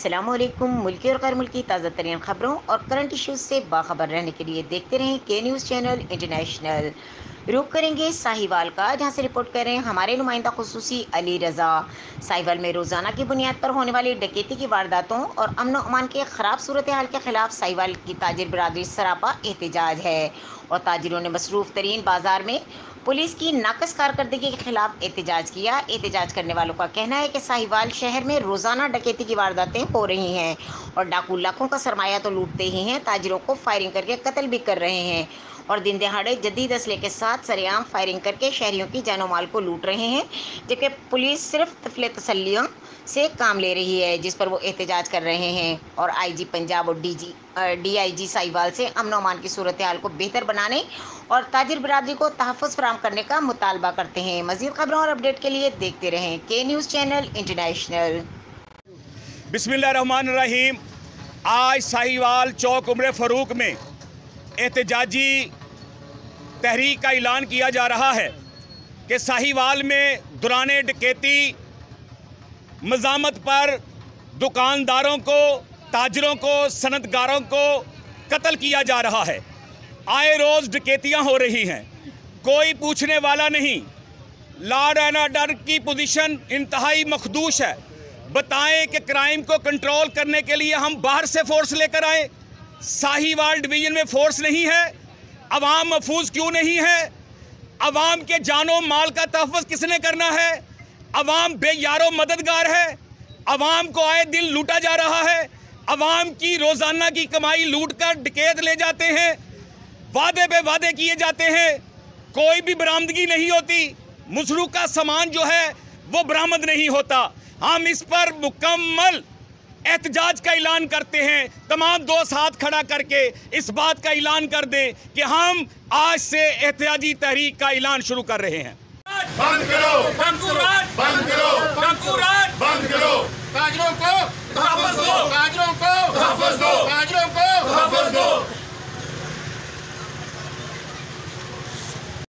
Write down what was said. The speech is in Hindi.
अस्सलामुअलैकुम। मुल्की और गैर मुल्की ताज़ा तरीन खबरों और करंट इश्यूज से बाखबर रहने के लिए देखते रहें के न्यूज़ चैनल इंटरनेशनल। रुख करेंगे साहिवाल का, जहां से रिपोर्ट कर रहे हैं हमारे नुमाइंदा खुसूसी अली रज़ा। साहिवाल में रोज़ाना की बुनियाद पर होने वाली डकैती की वारदातों और अमन अमान के ख़राब सूरत हाल के ख़िलाफ़ साहिवाल की ताजिर बरादरी सरापा एहतजाज है और ताजिरों ने मसरूफ़ तरीन बाज़ार में पुलिस की नाकस कारकर्दगी के खिलाफ एहतजाज किया। एहतजाज करने वालों का कहना है कि साहिवाल शहर में रोज़ाना डकैती की वारदातें हो रही हैं और डाकू लाखों का सरमाया तो लूटते ही हैं, ताजिरों को फायरिंग करके कत्ल भी कर रहे हैं और दिन दहाड़े जदीद असले के साथ सरेआम फायरिंग करके शहरियों की जानो माल को लूट रहे हैं, जबकि पुलिस सिर्फ तफले तसल्लियों से काम ले रही है, जिस पर वो एहतजाज कर रहे हैं और आईजी पंजाब और डीआईजी साहिवाल से अमन अमान की सूरत हाल को बेहतर बनाने और ताजिर बरादरी को तहफ़्फ़ुज़ फराहम करने का मुतालबा करते हैं। मज़ीद खबरों और अपडेट के लिए देखते रहें के न्यूज़ चैनल इंटरनेशनल। बिस्मिल्लाहिर्रहमानिर्रहीम। आज साहिवाल चौक उम्र फ़ारूक में एहतजाजी तहरीक का ऐलान किया जा रहा है कि साहिवाल में दौरान डकैती मज़ामत पर दुकानदारों को, ताजरों को, सनतकारों को कत्ल किया जा रहा है। आए रोज़ डकैतियाँ हो रही हैं, कोई पूछने वाला नहीं। लॉ एंड ऑर्डर की पोजीशन इंतहाई मखदूश है। बताएं कि क्राइम को कंट्रोल करने के लिए हम बाहर से फोर्स लेकर आए। साहिवाल डिवीजन में फोर्स नहीं है, अवाम महफूज क्यों नहीं है? अवाम के जानो माल का तहफ़्फ़ुज़ किसने करना है? अवाम बेयारो मददगार है। अवाम को आए दिन लूटा जा रहा है। अवाम की रोज़ाना की कमाई लूट कर डकैत ले जाते हैं। वादे पे वादे किए जाते हैं, कोई भी बरामदगी नहीं होती। मुसरूका सामान जो है वो बरामद नहीं होता। हम इस पर मुकम्मल एहतजाज का ऐलान करते हैं। तमाम दोस्त हाथ खड़ा करके इस बात का ऐलान कर दें कि हम आज से एहतजाजी तहरीक का ऐलान शुरू कर रहे हैं। बंद करो, बंद करो, बंद करो, बंद करो, ताजरों को